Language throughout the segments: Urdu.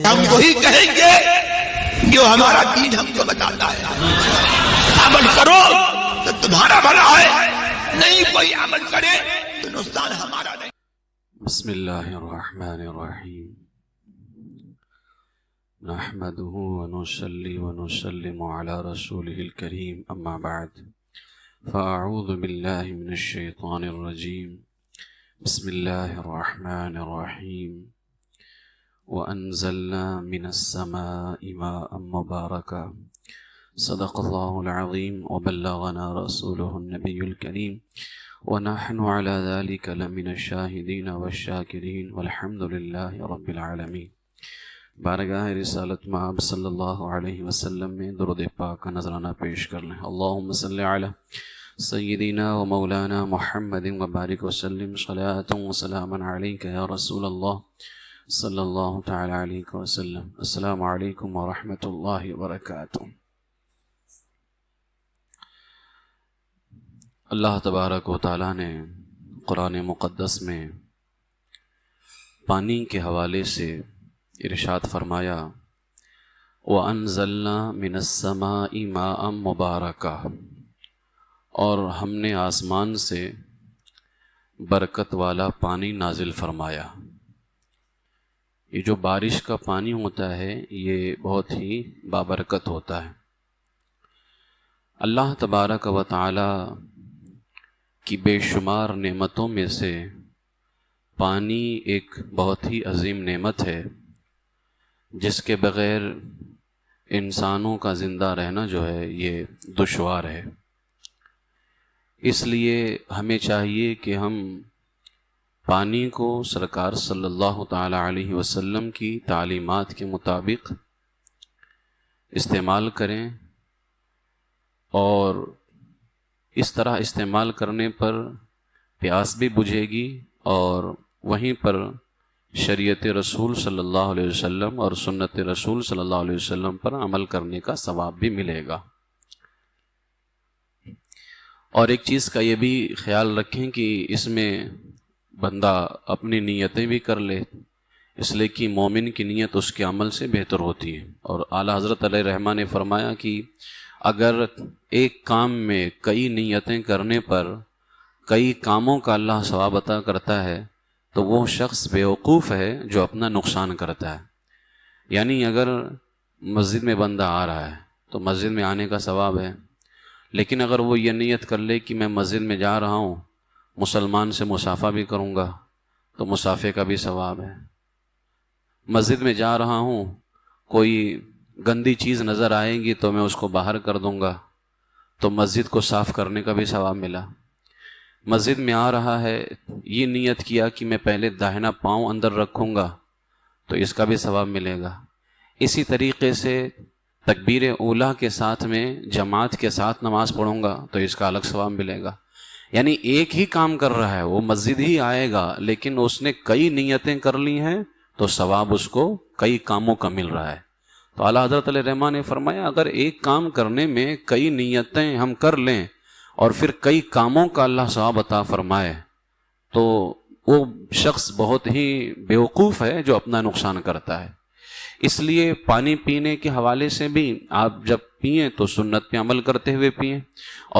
ہم وہی کہیں گے جو ہمارا دین ہم کو بتاتا ہے، عمل کرو تو تمہارا بھلا ہے، نہیں کوئی عمل کرے تو نقصان ہمارا نہیں۔ بسم اللہ الرحمن الرحیم، نحمده ونصلي ونسلم على رسوله الكريم، اما بعد فاعوذ باللہ من الشیطان الرجیم، بسم اللہ الرحمن الرحیم، وأنزلنا من السماء ماء مباركا صدق الله العظيم وبلغنا رسوله النبي الكريم ونحن على ذلك لمن الشاهدين والشاكرين والحمد لله رب العالمين۔ بارگاہ رسالت مآب صلی اللہ علیہ وسلم میں درود پاک کا نذرانہ پیش کر لیں۔ اللہم صلی علی سیدنا و مولانا محمد وبارک وسلم صلاة و سلاما علیک یا رسول اللہ صلی اللہ تعالی علیہ وسلم۔ السلام علیکم ورحمۃ اللہ وبرکاتہ۔ اللہ تبارک و تعالیٰ نے قرآن مقدس میں پانی کے حوالے سے ارشاد فرمایا، وَأَنزَلْنَا مِنَ السَّمَاءِ مَاءً مُبَارَكًا، اور ہم نے آسمان سے برکت والا پانی نازل فرمایا۔ یہ جو بارش کا پانی ہوتا ہے یہ بہت ہی بابرکت ہوتا ہے۔ اللہ تبارک و تعالی کی بے شمار نعمتوں میں سے پانی ایک بہت ہی عظیم نعمت ہے، جس کے بغیر انسانوں کا زندہ رہنا جو ہے یہ دشوار ہے۔ اس لیے ہمیں چاہیے کہ ہم پانی کو سرکار صلی اللہ تعالی علیہ وسلم کی تعلیمات کے مطابق استعمال کریں، اور اس طرح استعمال کرنے پر پیاس بھی بجھے گی، اور وہیں پر شریعت رسول صلی اللہ علیہ وسلم اور سنت رسول صلی اللہ علیہ وسلم پر عمل کرنے کا ثواب بھی ملے گا۔ اور ایک چیز کا یہ بھی خیال رکھیں کہ اس میں بندہ اپنی نیتیں بھی کر لے، اس لیے کہ مومن کی نیت اس کے عمل سے بہتر ہوتی ہے۔ اور اعلیٰ حضرت علیہ رحمٰ نے فرمایا کہ اگر ایک کام میں کئی نیتیں کرنے پر کئی کاموں کا اللہ ثواب عطا کرتا ہے تو وہ شخص بیوقوف ہے جو اپنا نقصان کرتا ہے۔ یعنی اگر مسجد میں بندہ آ رہا ہے تو مسجد میں آنے کا ثواب ہے، لیکن اگر وہ یہ نیت کر لے کہ میں مسجد میں جا رہا ہوں، مسلمان سے مصافحہ بھی کروں گا تو مصافحے کا بھی ثواب ہے۔ مسجد میں جا رہا ہوں، کوئی گندی چیز نظر آئے گی تو میں اس کو باہر کر دوں گا تو مسجد کو صاف کرنے کا بھی ثواب ملا۔ مسجد میں آ رہا ہے، یہ نیت کیا کہ میں پہلے داہنا پاؤں اندر رکھوں گا تو اس کا بھی ثواب ملے گا۔ اسی طریقے سے تکبیر اولیٰ کے ساتھ میں جماعت کے ساتھ نماز پڑھوں گا تو اس کا الگ ثواب ملے گا۔ یعنی ایک ہی کام کر رہا ہے، وہ مسجد ہی آئے گا، لیکن اس نے کئی نیتیں کر لی ہیں تو ثواب اس کو کئی کاموں کا مل رہا ہے۔ تو اعلیٰ حضرت علیہ رحمٰ نے فرمایا اگر ایک کام کرنے میں کئی نیتیں ہم کر لیں اور پھر کئی کاموں کا اللہ ثواب عطا فرمائے تو وہ شخص بہت ہی بیوقوف ہے جو اپنا نقصان کرتا ہے۔ اس لیے پانی پینے کے حوالے سے بھی آپ جب پئیں تو سنت پہ عمل کرتے ہوئے پئیں،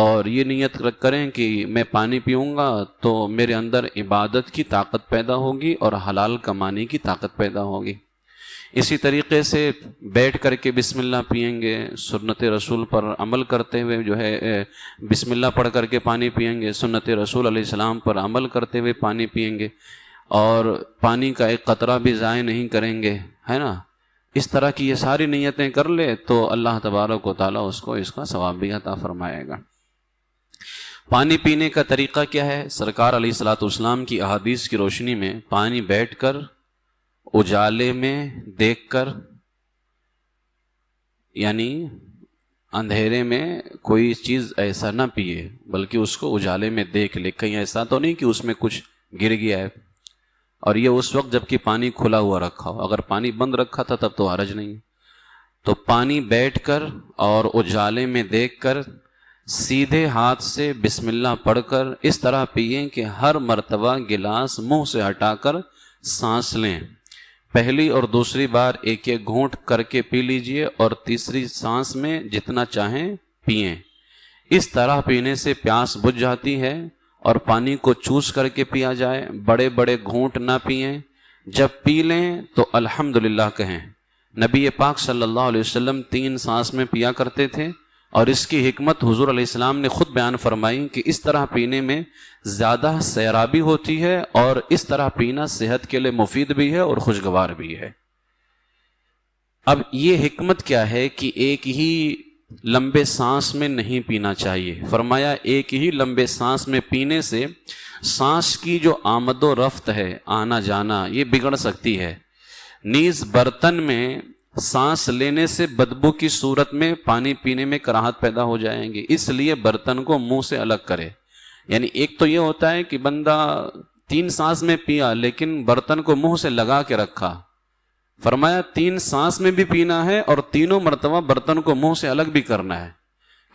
اور یہ نیت کریں کہ میں پانی پیوں گا تو میرے اندر عبادت کی طاقت پیدا ہوگی اور حلال کمانے کی طاقت پیدا ہوگی۔ اسی طریقے سے بیٹھ کر کے بسم اللہ پئیں گے، سنت رسول پر عمل کرتے ہوئے جو ہے بسم اللہ پڑھ کر کے پانی پئیں گے، سنت رسول علیہ السلام پر عمل کرتے ہوئے پانی پئیں گے، اور پانی کا ایک قطرہ بھی ضائع نہیں کریں گے، ہے نا۔ اس طرح کی یہ ساری نیتیں کر لے تو اللہ تبارک و تعالیٰ اس کو اس کا ثواب بھی عطا فرمائے گا۔ پانی پینے کا طریقہ کیا ہے؟ سرکار علیہ الصلوۃ والسلام کی احادیث کی روشنی میں پانی بیٹھ کر، اجالے میں دیکھ کر، یعنی اندھیرے میں کوئی چیز ایسا نہ پیے بلکہ اس کو اجالے میں دیکھ لے، کہیں ایسا تو نہیں کہ اس میں کچھ گر گیا ہے، اور یہ اس وقت جب کہ پانی کھلا ہوا رکھا ہو۔ اگر پانی بند رکھا تھا تب تو حرج نہیں۔ تو پانی بیٹھ کر اور اجالے میں دیکھ کر سیدھے ہاتھ سے بسم اللہ پڑھ کر اس طرح پئیں کہ ہر مرتبہ گلاس منہ سے ہٹا کر سانس لیں، پہلی اور دوسری بار ایک ایک گھونٹ کر کے پی لیجئے اور تیسری سانس میں جتنا چاہیں پئیں۔ اس طرح پینے سے پیاس بجھ جاتی ہے اور پانی کو چوس کر کے پیا جائے، بڑے بڑے گھونٹ نہ پئیں۔ جب پی لیں تو الحمدللہ کہیں۔ نبی پاک صلی اللہ علیہ وسلم 3 سانس میں پیا کرتے تھے، اور اس کی حکمت حضور علیہ السلام نے خود بیان فرمائی کہ اس طرح پینے میں زیادہ سیرابی ہوتی ہے، اور اس طرح پینا صحت کے لیے مفید بھی ہے اور خوشگوار بھی ہے۔ اب یہ حکمت کیا ہے کہ ایک ہی لمبے سانس میں نہیں پینا چاہیے۔ فرمایا ایک ہی لمبے سانس میں پینے سے سانس کی جو آمد و رفت ہے، آنا جانا، یہ بگڑ سکتی ہے۔ نیز برتن میں سانس لینے سے بدبو کی صورت میں پانی پینے میں کراہت پیدا ہو جائیں گی، اس لیے برتن کو منہ سے الگ کرے۔ یعنی ایک تو یہ ہوتا ہے کہ بندہ 3 سانس میں پیا لیکن برتن کو منہ سے لگا کے رکھا۔ فرمایا 3 سانس میں بھی پینا ہے اور تینوں مرتبہ برتن کو منہ سے الگ بھی کرنا ہے،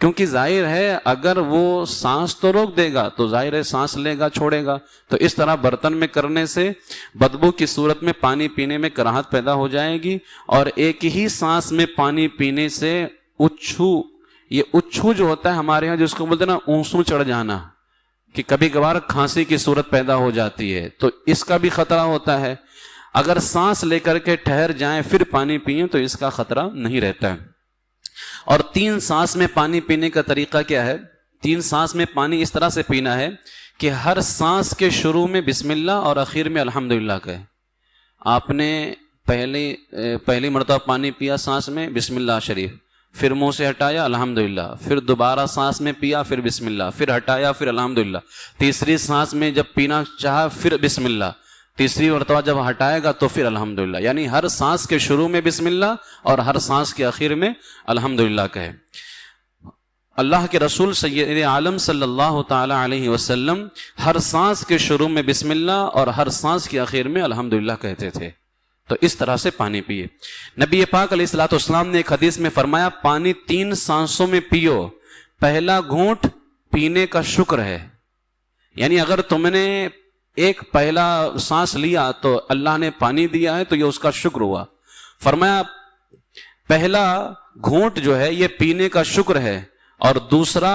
کیونکہ ظاہر ہے اگر وہ سانس تو روک دے گا تو ظاہر ہے سانس لے گا چھوڑے گا، تو اس طرح برتن میں کرنے سے بدبو کی صورت میں پانی پینے میں کراہت پیدا ہو جائے گی۔ اور ایک ہی سانس میں پانی پینے سے یہ اچھو جو ہوتا ہے ہمارے ہاں جس کو بولتے ہیں نا اونسوں چڑھ جانا، کہ کبھی کبھار کھانسی کی صورت پیدا ہو جاتی ہے، تو اس کا بھی خطرہ ہوتا ہے۔ اگر سانس لے کر کے ٹھہر جائیں پھر پانی پئیں تو اس کا خطرہ نہیں رہتا ہے۔ اور 3 سانس میں پانی پینے کا طریقہ کیا ہے؟ 3 سانس میں پانی اس طرح سے پینا ہے کہ ہر سانس کے شروع میں بسم اللہ اور اخیر میں الحمدللہ کہے۔ آپ نے پہلی مرتبہ پانی پیا سانس میں بسم اللہ شریف، پھر منہ سے ہٹایا الحمدللہ، پھر دوبارہ سانس میں پیا پھر بسم اللہ، پھر ہٹایا پھر الحمدللہ، تیسری سانس میں جب پینا چاہا پھر بسم اللہ، تیسری مرتبہ جب ہٹائے گا تو پھر الحمدللہ۔ یعنی ہر سانس کے شروع میں بسم اللہ اور ہر سانس کے آخر میں الحمدللہ کہے۔ اللہ کے رسول سید عالم صلی اللہ تعالی علیہ وسلم ہر سانس کے شروع میں بسم اللہ اور ہر سانس کے آخر میں الحمدللہ کہتے تھے۔ تو اس طرح سے پانی پیے۔ نبی پاک علیہ الصلوۃ والسلام نے ایک حدیث میں فرمایا پانی 3 سانسوں میں پیو، پہلا گھونٹ پینے کا شکر ہے۔ یعنی اگر تم نے ایک پہلا سانس لیا تو اللہ نے پانی دیا ہے تو یہ اس کا شکر ہوا۔ فرمایا پہلا گھونٹ جو ہے یہ پینے کا شکر ہے، اور دوسرا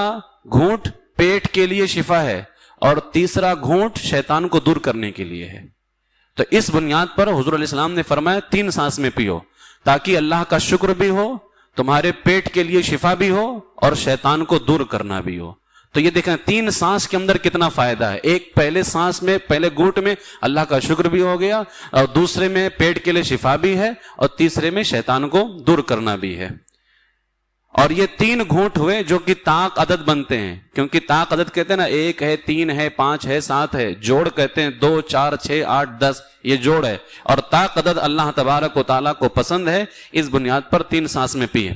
گھونٹ پیٹ کے لیے شفا ہے، اور تیسرا گھونٹ شیطان کو دور کرنے کے لیے ہے۔ تو اس بنیاد پر حضور علیہ السلام نے فرمایا 3 سانس میں پیو، تاکہ اللہ کا شکر بھی ہو، تمہارے پیٹ کے لیے شفا بھی ہو اور شیطان کو دور کرنا بھی ہو۔ تو یہ دیکھیں 3 سانس کے اندر کتنا فائدہ ہے۔ ایک پہلے سانس میں پہلے گھونٹ میں اللہ کا شکر بھی ہو گیا، اور دوسرے میں پیٹ کے لیے شفا بھی ہے، اور تیسرے میں شیطان کو دور کرنا بھی ہے۔ اور یہ 3 گھونٹ ہوئے جو کہ طاق عدد بنتے ہیں، کیونکہ طاق عدد کہتے ہیں نا 1 ہے 3 ہے 5 ہے 7 ہے، جوڑ کہتے ہیں 2 4 6 8 10، یہ جوڑ ہے، اور طاق عدد اللہ تبارک و تعالیٰ کو پسند ہے، اس بنیاد پر 3 سانس میں پیے۔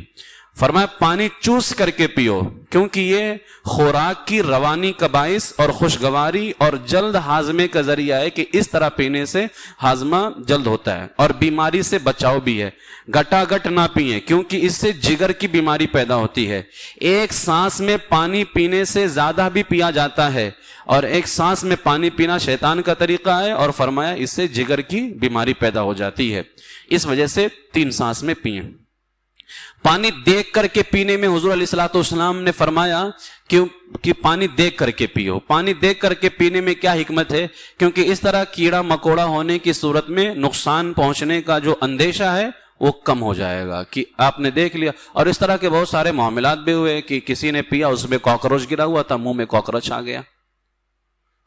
فرمایا پانی چوس کر کے پیو، کیونکہ یہ خوراک کی روانی کا باعث اور خوشگواری اور جلد ہاضمے کا ذریعہ ہے، کہ اس طرح پینے سے ہاضمہ جلد ہوتا ہے اور بیماری سے بچاؤ بھی ہے۔ گٹا گٹ نہ پیئیں، کیونکہ اس سے جگر کی بیماری پیدا ہوتی ہے۔ ایک سانس میں پانی پینے سے زیادہ بھی پیا جاتا ہے، اور ایک سانس میں پانی پینا شیطان کا طریقہ ہے، اور فرمایا اس سے جگر کی بیماری پیدا ہو جاتی ہے، اس وجہ سے 3 سانس میں پئیں۔ پانی دیکھ کر کے پینے میں حضور علیہ الصلوۃ والسلام نے فرمایا کہ پانی دیکھ کر کے پیو۔ پانی دیکھ کر کے پینے میں کیا حکمت ہے؟ کیونکہ اس طرح کیڑا مکوڑا ہونے کی صورت میں نقصان پہنچنے کا جو اندیشہ ہے وہ کم ہو جائے گا، کہ آپ نے دیکھ لیا۔ اور اس طرح کے بہت سارے معاملات بھی ہوئے کہ کسی نے پیا، اس میں کاکروچ گرا ہوا تھا، منہ میں کاکروچ آ گیا۔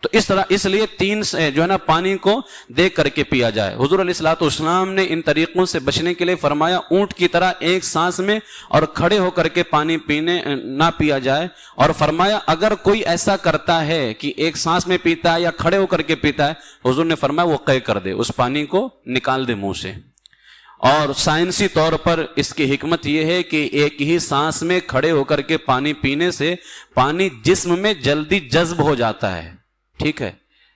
تو اس طرح اس لیے 3 جو ہے نا پانی کو دیکھ کر کے پیا جائے۔ حضور علیہ الصلوۃ والسلام نے ان طریقوں سے بچنے کے لیے فرمایا اونٹ کی طرح ایک سانس میں اور کھڑے ہو کر کے پانی پینے نہ پیا جائے، اور فرمایا اگر کوئی ایسا کرتا ہے کہ ایک سانس میں پیتا ہے یا کھڑے ہو کر کے پیتا ہے، حضور نے فرمایا وہ قے کر دے، اس پانی کو نکال دے منہ سے۔ اور سائنسی طور پر اس کی حکمت یہ ہے کہ ایک ہی سانس میں کھڑے ہو کر کے پانی پینے سے پانی جسم میں جلدی جذب ہو جاتا ہے، ٹھیک ہے؟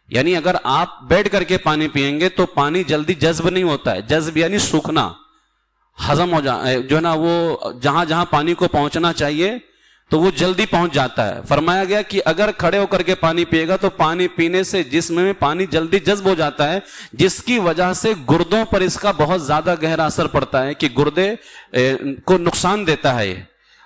یعنی اگر آپ بیٹھ کر کے پانی پیئیں گے تو پانی جلدی جذب نہیں ہوتا ہے، جذب یعنی سوکھنا، ہضم ہو جو ہے نا وہ جہاں جہاں پانی کو پہنچنا چاہیے تو وہ جلدی پہنچ جاتا ہے. فرمایا گیا کہ اگر کھڑے ہو کر کے پانی پیے گا تو پانی پینے سے جسم میں پانی جلدی جذب ہو جاتا ہے، جس کی وجہ سے گردوں پر اس کا بہت زیادہ گہرا اثر پڑتا ہے کہ گردے کو نقصان دیتا ہے یہ.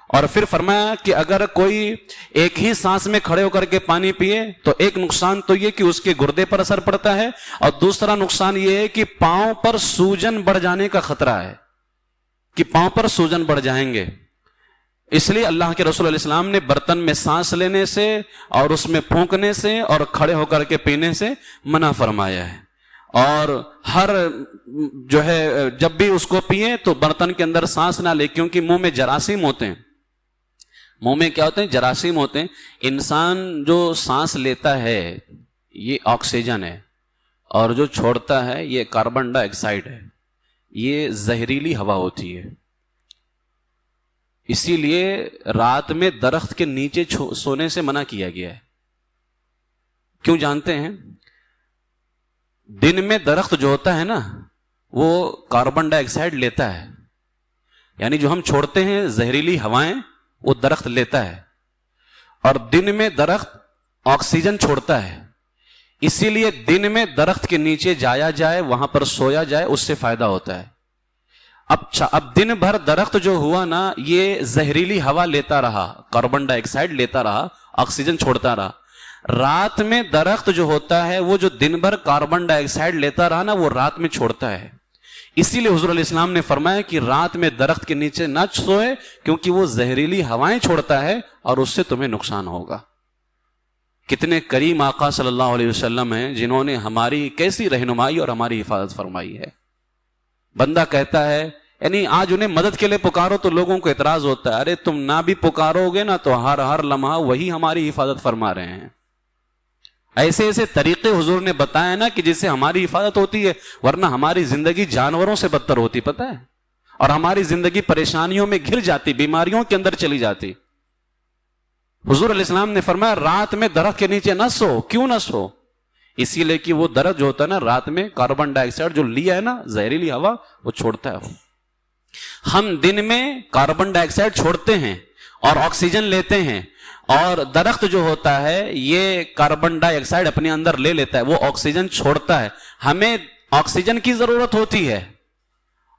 اور پھر فرمایا کہ اگر کوئی ایک ہی سانس میں کھڑے ہو کر کے پانی پیے تو ایک نقصان تو یہ کہ اس کے گردے پر اثر پڑتا ہے، اور دوسرا نقصان یہ ہے کہ پاؤں پر سوجن بڑھ جانے کا خطرہ ہے، کہ پاؤں پر سوجن بڑھ جائیں گے. اس لیے اللہ کے رسول علیہ السلام نے برتن میں سانس لینے سے اور اس میں پھونکنے سے اور کھڑے ہو کر کے پینے سے منع فرمایا ہے. اور ہر جو ہے جب بھی اس کو پیئے تو برتن کے اندر سانس نہ لے، کیونکہ منہ میں جراثیم ہوتے ہیں. منہ میں کیا ہوتے ہیں؟ جراثیم ہوتے ہیں. انسان جو سانس لیتا ہے یہ آکسیجن ہے، اور جو چھوڑتا ہے یہ کاربن ڈائی آکسائڈ ہے. یہ زہریلی ہوا ہوتی ہے. اسی لیے رات میں درخت کے نیچے سونے سے منع کیا گیا ہے. کیوں جانتے ہیں؟ دن میں درخت جو ہوتا ہے نا وہ کاربن ڈائی آکسائڈ لیتا ہے، یعنی جو ہم چھوڑتے ہیں زہریلی ہوائیں وہ درخت لیتا ہے، اور دن میں درخت آکسیجن چھوڑتا ہے. اسی لیے دن میں درخت کے نیچے جایا جائے، وہاں پر سویا جائے، اس سے فائدہ ہوتا ہے. اب دن بھر درخت جو ہوا نا یہ زہریلی ہوا لیتا رہا، کاربن ڈائی آکسائڈ لیتا رہا، آکسیجن چھوڑتا رہا. رات میں درخت جو ہوتا ہے وہ جو دن بھر کاربن ڈائی آکسائڈ لیتا رہا نا وہ رات میں چھوڑتا ہے. اسی لیے حضور علیہ السلام نے فرمایا کہ رات میں درخت کے نیچے نہ سوئے، کیونکہ وہ زہریلی ہوائیں چھوڑتا ہے اور اس سے تمہیں نقصان ہوگا. کتنے کریم آقا صلی اللہ علیہ وسلم ہیں جنہوں نے ہماری کیسی رہنمائی اور ہماری حفاظت فرمائی ہے. بندہ کہتا ہے یعنی آج انہیں مدد کے لیے پکارو تو لوگوں کو اعتراض ہوتا ہے، ارے تم نہ بھی پکارو گے نا تو ہر لمحہ وہی ہماری حفاظت فرما رہے ہیں. ایسے ایسے طریقے حضور نے بتائے نا کہ جس سے ہماری حفاظت ہوتی ہے، ورنہ ہماری زندگی جانوروں سے بدتر ہوتی، پتہ ہے، اور ہماری زندگی پریشانیوں میں گھر جاتی، بیماریوں کے اندر چلی جاتی. حضور علیہ السلام نے فرمایا رات میں درخت کے نیچے نہ سو. کیوں نہ سو؟ اسی لیے کہ وہ درخت جو ہوتا ہے نا رات میں کاربن ڈائی آکسائڈ جو لیا ہے نا زہریلی ہوا وہ چھوڑتا ہے. ہم دن میں کاربن ڈائی آکسائڈ چھوڑتے ہیں اور آکسیجن لیتے ہیں، اور درخت جو ہوتا ہے یہ کاربن ڈائی آکسائڈ اپنے اندر لے لیتا ہے، وہ آکسیجن چھوڑتا ہے. ہمیں آکسیجن کی ضرورت ہوتی ہے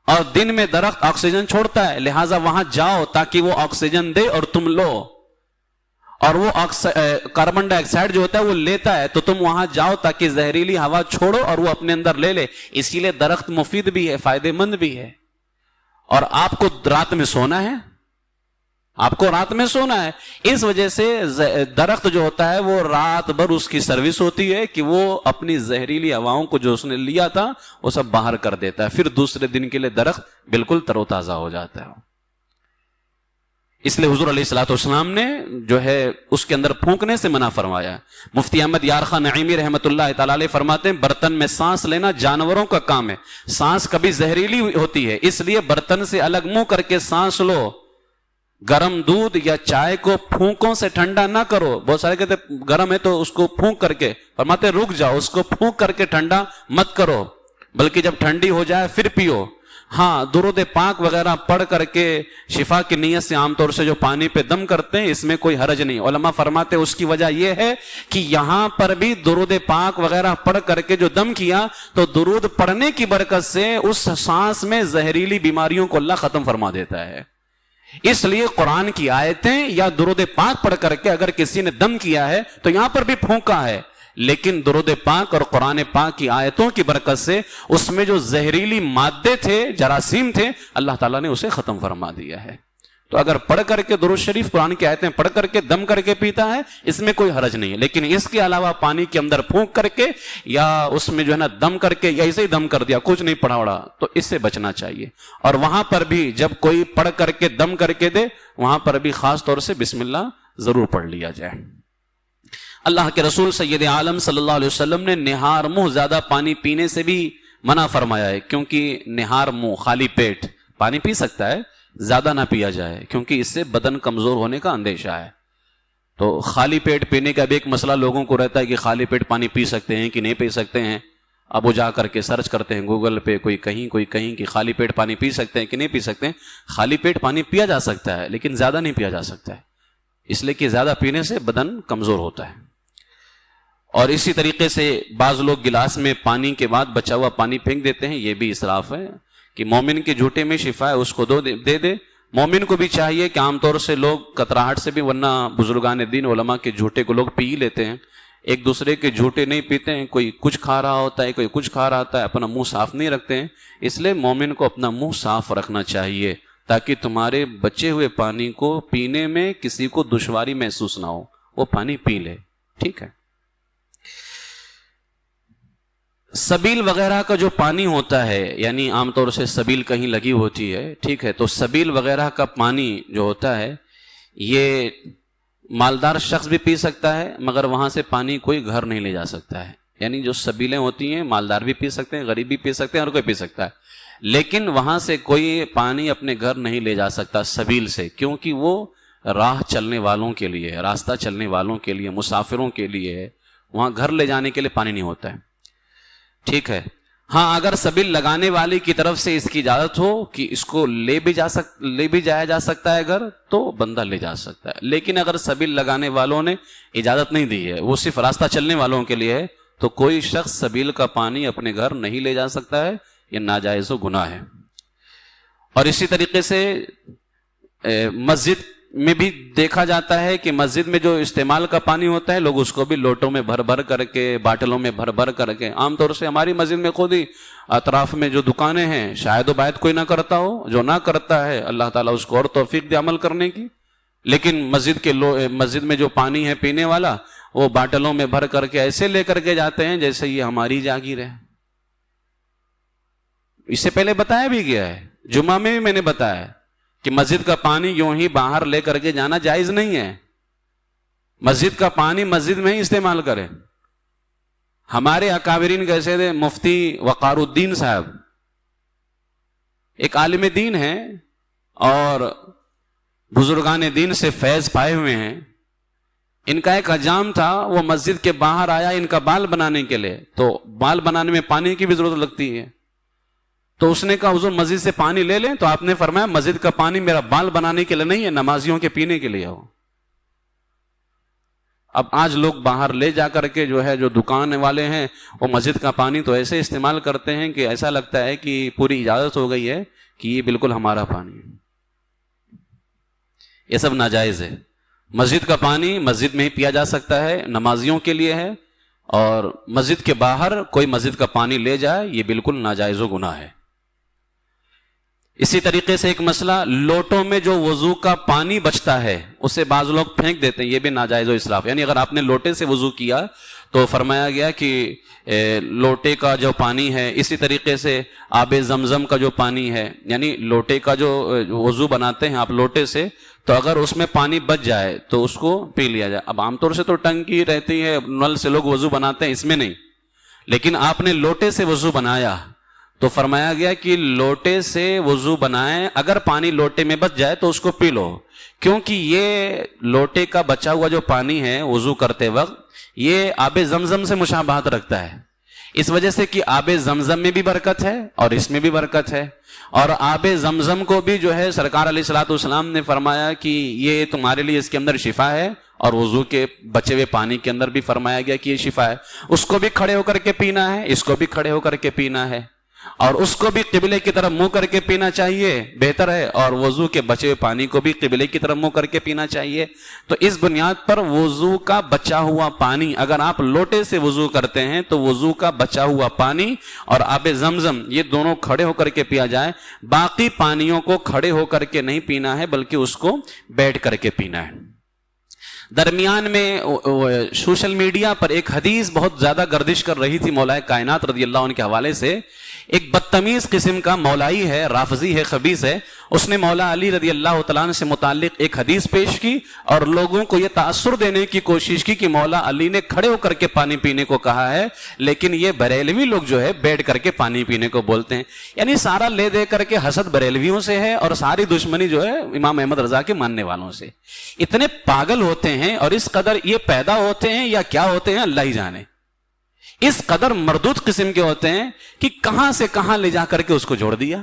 اور دن میں درخت آکسیجن چھوڑتا ہے، لہٰذا وہاں جاؤ تاکہ وہ آکسیجن دے اور تم لو. اور وہ کاربن ڈائی آکسائڈ جو ہوتا ہے وہ لیتا ہے، تو تم وہاں جاؤ تاکہ زہریلی ہوا چھوڑو اور وہ اپنے اندر لے لے. اسی لیے درخت مفید بھی ہے، فائدہ مند بھی ہے. اور آپ کو رات میں سونا ہے، آپ کو رات میں سونا ہے. اس وجہ سے درخت جو ہوتا ہے وہ رات بھر اس کی سروس ہوتی ہے کہ وہ اپنی زہریلی ہواؤں کو جو اس نے لیا تھا وہ سب باہر کر دیتا ہے، پھر دوسرے دن کے لیے درخت بالکل تر و تازہ ہو جاتا ہے. اس لیے حضور علیہ الصلوۃ والسلام نے جو ہے اس کے اندر پھونکنے سے منع فرمایا. مفتی احمد یار خان نعیمی رحمۃ اللہ تعالی علیہ فرماتے ہیں برتن میں سانس لینا جانوروں کا کام ہے. سانس کبھی زہریلی ہوتی ہے، اس لیے برتن سے الگ منہ کر کے سانس لو. گرم دودھ یا چائے کو پھونکوں سے ٹھنڈا نہ کرو. بہت سارے کہتے گرم ہے تو اس کو پھونک کر کے، فرماتے رک جاؤ، اس کو پھونک کر کے ٹھنڈا مت کرو، بلکہ جب ٹھنڈی ہو جائے پھر پیو. ہاں درود پاک وغیرہ پڑھ کر کے شفا کی نیت سے عام طور سے جو پانی پہ دم کرتے ہیں اس میں کوئی حرج نہیں. علماء فرماتے اس کی وجہ یہ ہے کہ یہاں پر بھی درود پاک وغیرہ پڑھ کر کے جو دم کیا تو درود پڑھنے کی برکت سے اس سانس میں زہریلی بیماریوں کو اللہ ختم فرما دیتا ہے. اس لیے قرآن کی آیتیں یا درود پاک پڑھ کر کے اگر کسی نے دم کیا ہے تو یہاں پر بھی پھونکا ہے، لیکن درود پاک اور قرآن پاک کی آیتوں کی برکت سے اس میں جو زہریلی مادے تھے، جراثیم تھے، اللہ تعالیٰ نے اسے ختم فرما دیا ہے. تو اگر پڑھ کر کے درود شریف قرآن کی آیتیں پڑھ کر کے دم کر کے پیتا ہے اس میں کوئی حرج نہیں ہے، لیکن اس کے علاوہ پانی کے اندر پھونک کر کے یا اس میں جو ہے نا دم کر کے یا ایسے ہی دم کر دیا، کچھ نہیں پڑھا وڑا، تو اس سے بچنا چاہیے. اور وہاں پر بھی جب کوئی پڑھ کر کے دم کر کے دے وہاں پر بھی خاص طور سے بسم اللہ ضرور پڑھ لیا جائے. اللہ کے رسول سید عالم صلی اللہ علیہ وسلم نے نہار منہ زیادہ پانی پینے سے بھی منع فرمایا ہے، کیونکہ نہار منہ خالی پیٹ پانی پی سکتا ہے، زیادہ نہ پیا جائے کیونکہ اس سے بدن کمزور ہونے کا اندیشہ ہے. تو خالی پیٹ پینے کا بھی ایک مسئلہ لوگوں کو رہتا ہے کہ خالی پیٹ پانی پی سکتے ہیں کہ نہیں پی سکتے ہیں. اب وہ جا کر کے سرچ کرتے ہیں گوگل پہ، کوئی کہیں کہ خالی پیٹ پانی پی سکتے ہیں کہ نہیں پی سکتے ہیں. خالی پیٹ پانی پیا جا سکتا ہے لیکن زیادہ نہیں پیا جا سکتا ہے. اس لیے کہ زیادہ پینے سے بدن کمزور ہوتا ہے. اور اسی طریقے سے بعض لوگ گلاس میں پانی کے بعد بچا ہوا پانی پھینک دیتے ہیں, یہ بھی اسراف ہے. کہ مومن کے جھوٹے میں شفا ہے, اس کو دے دے. مومن کو بھی چاہیے کہ عام طور سے لوگ کتراہٹ سے بھی, ورنہ بزرگان دین علماء کے جھوٹے کو لوگ پی لیتے ہیں, ایک دوسرے کے جھوٹے نہیں پیتے ہیں. کوئی کچھ کھا رہا ہوتا ہے, کوئی کچھ کھا رہا ہوتا ہے, اپنا منہ صاف نہیں رکھتے ہیں. اس لیے مومن کو اپنا منہ صاف رکھنا چاہیے تاکہ تمہارے بچے ہوئے پانی کو پینے میں کسی کو دشواری محسوس نہ ہو, وہ پانی پی لے. ٹھیک ہے. سبیل وغیرہ کا جو پانی ہوتا ہے, یعنی عام طور سے سبیل کہیں لگی ہوتی ہے, ٹھیک ہے, تو سبیل وغیرہ کا پانی جو ہوتا ہے یہ مالدار شخص بھی پی سکتا ہے, مگر وہاں سے پانی کوئی گھر نہیں لے جا سکتا ہے. یعنی جو سبیلیں ہوتی ہیں مالدار بھی پی سکتے ہیں, غریب بھی پی سکتے ہیں, اور کوئی پی سکتا ہے, لیکن وہاں سے کوئی پانی اپنے گھر نہیں لے جا سکتا سبیل سے, کیونکہ وہ راہ چلنے والوں کے لیے, راستہ چلنے والوں کے لیے, مسافروں کے لیے ہے. وہاں گھر لے جانے کے لیے پانی نہیں ہوتا ہے. ٹھیک ہے. ہاں, اگر سبیل لگانے والی کی طرف سے اس کی اجازت ہو کہ اس کو لے بھی جایا جا سکتا ہے گھر, تو بندہ لے جا سکتا ہے. لیکن اگر سبیل لگانے والوں نے اجازت نہیں دی ہے, وہ صرف راستہ چلنے والوں کے لیے ہے, تو کوئی شخص سبیل کا پانی اپنے گھر نہیں لے جا سکتا ہے. یہ ناجائز و گناہ ہے. اور اسی طریقے سے مسجد میں بھی دیکھا جاتا ہے کہ مسجد میں جو استعمال کا پانی ہوتا ہے, لوگ اس کو بھی لوٹوں میں بھر بھر کر کے, باٹلوں میں بھر بھر کر کے, عام طور سے ہماری مسجد میں خود ہی اطراف میں جو دکانیں ہیں, شاید و باید کوئی نہ کرتا ہو, جو نہ کرتا ہے اللہ تعالیٰ اس کو اور توفیق دے عمل کرنے کی. لیکن مسجد میں جو پانی ہے پینے والا, وہ باٹلوں میں بھر کر کے ایسے لے کر کے جاتے ہیں جیسے یہ ہماری جاگیر ہے. اس سے پہلے بتایا بھی گیا ہے, جمعہ میں بھی میں نے بتایا کہ مسجد کا پانی یوں ہی باہر لے کر کے جانا جائز نہیں ہے. مسجد کا پانی مسجد میں ہی استعمال کرے. ہمارے اکابرین کیسے تھے, مفتی وقار الدین صاحب ایک عالم دین ہیں اور بزرگان دین سے فیض پائے ہوئے ہیں. ان کا ایک حجام تھا, وہ مسجد کے باہر آیا ان کا بال بنانے کے لیے, تو بال بنانے میں پانی کی بھی ضرورت لگتی ہے. تو اس نے کہا حضور مسجد سے پانی لے لیں, تو آپ نے فرمایا مسجد کا پانی میرا بال بنانے کے لیے نہیں ہے, نمازیوں کے پینے کے لیے ہو. اب آج لوگ باہر لے جا کر کے جو ہے, جو دکان والے ہیں, وہ مسجد کا پانی تو ایسے استعمال کرتے ہیں کہ ایسا لگتا ہے کہ پوری اجازت ہو گئی ہے کہ یہ بالکل ہمارا پانی ہے. یہ سب ناجائز ہے. مسجد کا پانی مسجد میں ہی پیا جا سکتا ہے, نمازیوں کے لیے ہے, اور مسجد کے باہر کوئی مسجد کا پانی لے جائے یہ بالکل ناجائز و گناہ ہے. اسی طریقے سے ایک مسئلہ, لوٹوں میں جو وضو کا پانی بچتا ہے اسے بعض لوگ پھینک دیتے ہیں, یہ بھی ناجائز و اسراف. یعنی اگر آپ نے لوٹے سے وضو کیا تو فرمایا گیا کہ لوٹے کا جو پانی ہے, اسی طریقے سے آب زمزم کا جو پانی ہے, یعنی لوٹے کا جو وضو بناتے ہیں آپ لوٹے سے, تو اگر اس میں پانی بچ جائے تو اس کو پی لیا جائے. اب عام طور سے تو ٹنکی رہتی ہے, نل سے لوگ وضو بناتے ہیں, اس میں نہیں, لیکن آپ نے لوٹے سے وضو بنایا تو فرمایا گیا کہ لوٹے سے وضو بنائیں, اگر پانی لوٹے میں بچ جائے تو اس کو پی لو, کیونکہ یہ لوٹے کا بچا ہوا جو پانی ہے وضو کرتے وقت یہ آب زمزم سے مشابہت رکھتا ہے. اس وجہ سے کہ آب زمزم میں بھی برکت ہے اور اس میں بھی برکت ہے. اور آب زمزم کو بھی جو ہے سرکار علیہ الصلوۃ والسلام نے فرمایا کہ یہ تمہارے لیے اس کے اندر شفا ہے, اور وضو کے بچے ہوئے پانی کے اندر بھی فرمایا گیا کہ یہ شفا ہے. اس کو بھی کھڑے ہو کر کے پینا ہے, اس کو بھی کھڑے ہو کر کے پینا ہے, اور اس کو بھی قبلے کی طرف منہ کر کے پینا چاہیے, بہتر ہے, اور وضو کے بچے ہوئے پانی کو بھی قبلے کی طرف منہ کر کے پینا چاہیے. تو اس بنیاد پر وضو کا بچا ہوا پانی, اگر آپ لوٹے سے وضو کرتے ہیں تو وضو کا بچا ہوا پانی اور آب زمزم یہ دونوں کھڑے ہو کر کے پیا جائے. باقی پانیوں کو کھڑے ہو کر کے نہیں پینا ہے بلکہ اس کو بیٹھ کر کے پینا ہے. درمیان میں سوشل میڈیا پر ایک حدیث بہت زیادہ گردش کر رہی تھی مولا کائنات رضی اللہ عنہ کے حوالے سے. ایک بدتمیز قسم کا مولائی ہے, رافضی ہے, خبیث ہے, اس نے مولا علی رضی اللہ تعالیٰ عنہ سے متعلق ایک حدیث پیش کی اور لوگوں کو یہ تاثر دینے کی کوشش کی کہ مولا علی نے کھڑے ہو کر کے پانی پینے کو کہا ہے, لیکن یہ بریلوی لوگ جو ہے بیٹھ کر کے پانی پینے کو بولتے ہیں. یعنی سارا لے دے کر کے حسد بریلویوں سے ہے اور ساری دشمنی جو ہے امام احمد رضا کے ماننے والوں سے. اتنے پاگل ہوتے ہیں اور اس قدر یہ پیدا ہوتے ہیں یا کیا ہوتے ہیں اللہ ہی جانے, اس قدر مردود قسم کے ہوتے ہیں کہ کہاں سے کہاں لے جا کر کے اس کو جوڑ دیا.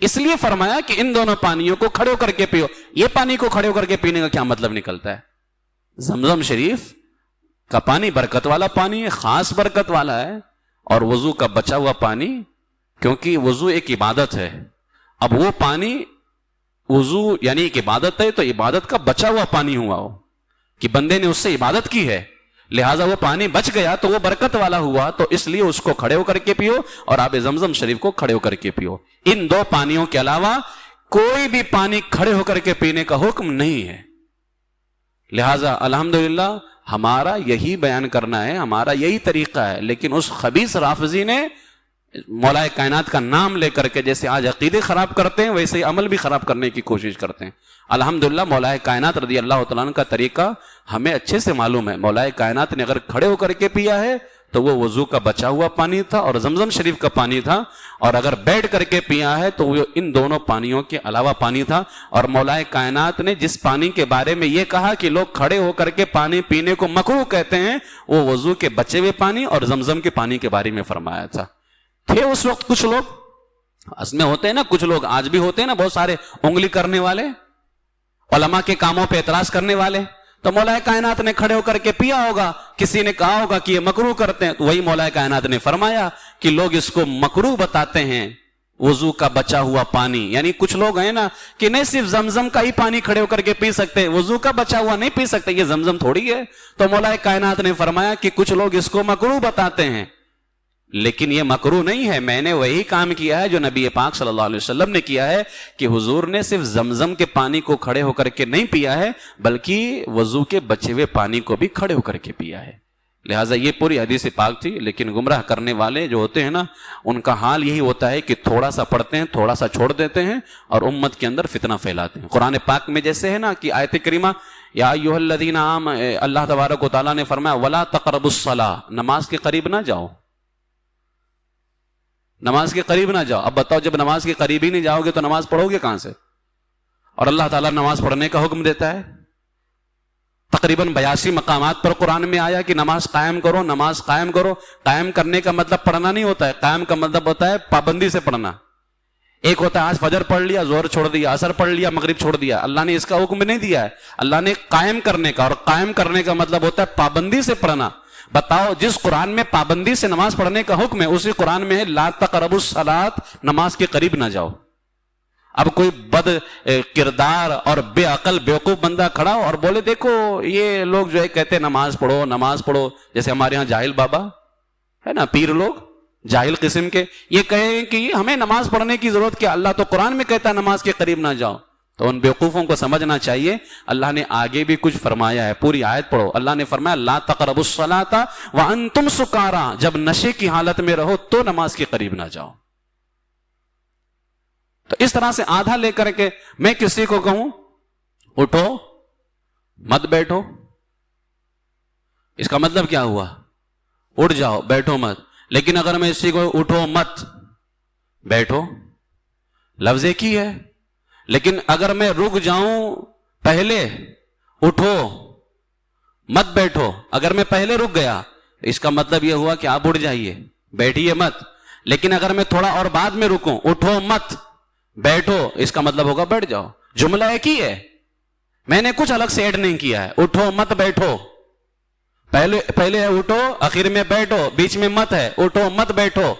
اس لیے فرمایا کہ ان دونوں پانیوں کو کھڑے ہو کر کے پیو. یہ پانی کو کھڑے ہو کر کے پینے کا کیا مطلب نکلتا ہے؟ زمزم شریف کا پانی برکت والا پانی ہے, خاص برکت والا ہے, اور وضو کا بچا ہوا پانی, کیونکہ وضو ایک عبادت ہے. اب وہ پانی وضو یعنی ایک عبادت ہے, تو عبادت کا بچا ہوا پانی ہوا ہو کہ بندے نے اس سے عبادت کی ہے, لہٰذا وہ پانی بچ گیا تو وہ برکت والا ہوا, تو اس لیے اس کو کھڑے ہو کر کے پیو اور آب زمزم شریف کو کھڑے ہو کر کے پیو. ان دو پانیوں کے علاوہ کوئی بھی پانی کھڑے ہو کر کے پینے کا حکم نہیں ہے. لہٰذا الحمدللہ ہمارا یہی بیان کرنا ہے, ہمارا یہی طریقہ ہے. لیکن اس خبیث رافضی نے مولا کائنات کا نام لے کر کے جیسے آج عقیدے خراب کرتے ہیں, ویسے ہی عمل بھی خراب کرنے کی کوشش کرتے ہیں. الحمدللہ مولا کائنات رضی اللہ تعالیٰ عنہ کا طریقہ ہمیں اچھے سے معلوم ہے. مولا کائنات نے اگر کھڑے ہو کر کے پیا ہے تو وہ وضو کا بچا ہوا پانی تھا اور زمزم شریف کا پانی تھا, اور اگر بیٹھ کر کے پیا ہے تو وہ ان دونوں پانیوں کے علاوہ پانی تھا. اور مولا کائنات نے جس پانی کے بارے میں یہ کہا کہ لوگ کھڑے ہو کر کے پانی پینے کو مکروہ کہتے ہیں, وہ وضو کے بچے ہوئے پانی اور زمزم کے پانی کے بارے میں فرمایا تھا. تھے اس وقت کچھ لوگ, اس میں ہوتے ہیں نا کچھ لوگ, آج بھی ہوتے ہیں نا بہت سارے انگلی کرنے والے, علماء کے کاموں پہ اعتراض کرنے والے. تو مولا کائنات نے کھڑے ہو کر کے پیا ہوگا, کسی نے کہا ہوگا کہ یہ مکروہ کرتے ہیں, تو وہی مولا کائنات نے فرمایا کہ لوگ اس کو مکروہ بتاتے ہیں, وضو کا بچا ہوا پانی. یعنی کچھ لوگ ہیں نا کہ نہیں صرف زمزم کا ہی پانی کھڑے ہو کر کے پی سکتے, وضو کا بچا ہوا نہیں پی سکتے, یہ زمزم تھوڑی ہے. تو مولا کائنات نے فرمایا کہ کچھ لوگ اس کو مکروہ بتاتے ہیں, لیکن یہ مکروہ نہیں ہے. میں نے وہی کام کیا ہے جو نبی پاک صلی اللہ علیہ وسلم نے کیا ہے, کہ حضور نے صرف زمزم کے پانی کو کھڑے ہو کر کے نہیں پیا ہے, بلکہ وضو کے بچے ہوئے پانی کو بھی کھڑے ہو کر کے پیا ہے. لہٰذا یہ پوری حدیث پاک تھی. لیکن گمراہ کرنے والے جو ہوتے ہیں نا, ان کا حال یہی ہوتا ہے کہ تھوڑا سا پڑھتے ہیں, تھوڑا سا چھوڑ دیتے ہیں, اور امت کے اندر فتنہ پھیلاتے ہیں. قرآن پاک میں جیسے ہے نا کہ آیت کریمہ یا ایھا الذین آمنوا, اللہ تبارک و تعالیٰ نے فرمایا ولا تقربوا الصلاۃ, نماز کے قریب نہ جاؤ, نماز کے قریب نہ جاؤ. اب بتاؤ, جب نماز کے قریب ہی نہیں جاؤ گے تو نماز پڑھو گے کہاں سے؟ اور اللہ تعالیٰ نماز پڑھنے کا حکم دیتا ہے. تقریباً 82 مقامات پر قرآن میں آیا کہ نماز قائم کرو, نماز قائم کرو. قائم کرنے کا مطلب پڑھنا نہیں ہوتا ہے, قائم کا مطلب ہوتا ہے پابندی سے پڑھنا. ایک ہوتا ہے آج فجر پڑھ لیا, ظہر چھوڑ دیا, عصر پڑھ لیا, مغرب چھوڑ دیا. اللہ نے اس کا حکم نہیں دیا ہے, اللہ نے قائم کرنے کا, اور قائم کرنے کا مطلب ہوتا ہے پابندی سے پڑھنا. بتاؤ, جس قرآن میں پابندی سے نماز پڑھنے کا حکم ہے, اسی قرآن میں ہے لا تقربوا الصلاۃ, نماز کے قریب نہ جاؤ. اب کوئی بد کردار اور بے عقل بیوقوف بندہ کھڑا ہو اور بولے دیکھو یہ لوگ جو ہے کہتے ہیں نماز پڑھو نماز پڑھو, جیسے ہمارے ہاں جاہل بابا ہے نا, پیر لوگ جاہل قسم کے, یہ کہیں کہ ہمیں نماز پڑھنے کی ضرورت کیا, اللہ تو قرآن میں کہتا ہے نماز کے قریب نہ جاؤ. تو ان بیوقوفوں کو سمجھنا چاہیے اللہ نے آگے بھی کچھ فرمایا ہے. پوری آیت پڑھو, اللہ نے فرمایا لا تقربوا الصلاۃ وانتم سکارا, جب نشے کی حالت میں رہو تو نماز کے قریب نہ جاؤ. تو اس طرح سے آدھا لے کر کے میں کسی کو کہوں اٹھو مت بیٹھو, اس کا مطلب کیا ہوا؟ اٹھ جاؤ, بیٹھو مت. لیکن اگر میں اسی کو اٹھو مت بیٹھو, لفظ ایک ہی ہے, لیکن اگر میں رک جاؤں پہلے اٹھو مت بیٹھو, اگر میں پہلے رک گیا اس کا مطلب یہ ہوا کہ آپ اٹھ جائیے بیٹھیے مت. لیکن اگر میں تھوڑا اور بعد میں رکوں اٹھو مت بیٹھو, اس کا مطلب ہوگا بیٹھ جاؤ. جملہ ایک ہی ہے, میں نے کچھ الگ سے ایڈ نہیں کیا ہے. اٹھو مت بیٹھو, پہلے ہے اٹھو, آخر میں بیٹھو, بیچ میں مت ہے, اٹھو مت بیٹھو.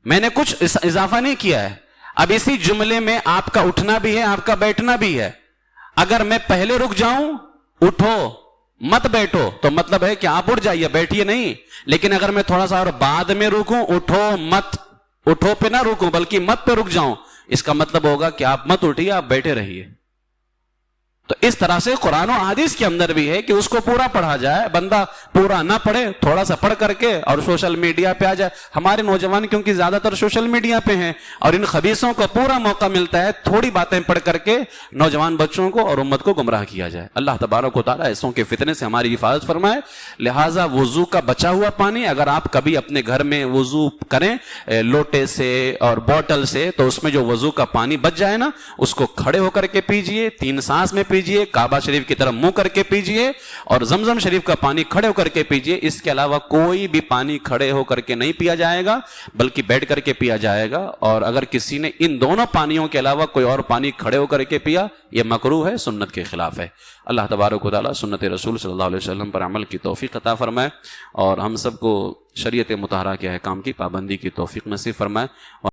میں نے کچھ اضافہ نہیں کیا ہے. اب اسی جملے میں آپ کا اٹھنا بھی ہے, آپ کا بیٹھنا بھی ہے. اگر میں پہلے رک جاؤں اٹھو مت بیٹھو تو مطلب ہے کہ آپ اٹھ جائیے بیٹھیے نہیں. لیکن اگر میں تھوڑا سا اور بعد میں رکوں اٹھو مت, اٹھو پہ نہ رکوں بلکہ مت پہ رک جاؤں, اس کا مطلب ہوگا کہ آپ مت اٹھیے, آپ بیٹھے رہیے. تو اس طرح سے قرآن و حدیث کے اندر بھی ہے کہ اس کو پورا پڑھا جائے, بندہ پورا نہ پڑھے, تھوڑا سا پڑھ کر کے اور سوشل میڈیا پہ آ جائے. ہمارے نوجوان کیونکہ زیادہ تر سوشل میڈیا پہ ہیں اور ان خبیثوں کو پورا موقع ملتا ہے تھوڑی باتیں پڑھ کر کے نوجوان بچوں کو اور امت کو گمراہ کیا جائے. اللہ تبارک و تعالیٰ ایسوں کے فتنے سے ہماری حفاظت فرمائے. لہٰذا وضو کا بچا ہوا پانی اگر آپ کبھی اپنے گھر میں وضو کریں لوٹے سے اور بوٹل سے, تو اس میں جو وضو کا پانی بچ جائے نا اس کو کھڑے ہو کر کے پیجئے, 3 سانس میں پیجئے, پیجئے، کعبہ شریف کی طرف منہ کر کے پیجئے، اور زمزم شریف کا پانی کھڑے ہو کر کے پیجئے۔ اس کے علاوہ کوئی بھی پانی کھڑے ہو کر کے نہیں پیا جائے گا، بلکہ بیٹھ کر کے پیا جائے گا۔ اور اگر کسی نے ان دونوں پانیوں کے علاوہ کوئی اور پانی کھڑے ہو کر کے پیا، یہ مکروہ ہے، سنت کے خلاف ہے۔ اللہ تبارک و تعالیٰ سنت رسول صلی اللہ علیہ وسلم پر عمل کی توفیق عطا فرمائے، اور ہم سب کو شریعت مطہرہ کے احکام کی پابندی کی توفیق نصیب فرمائے۔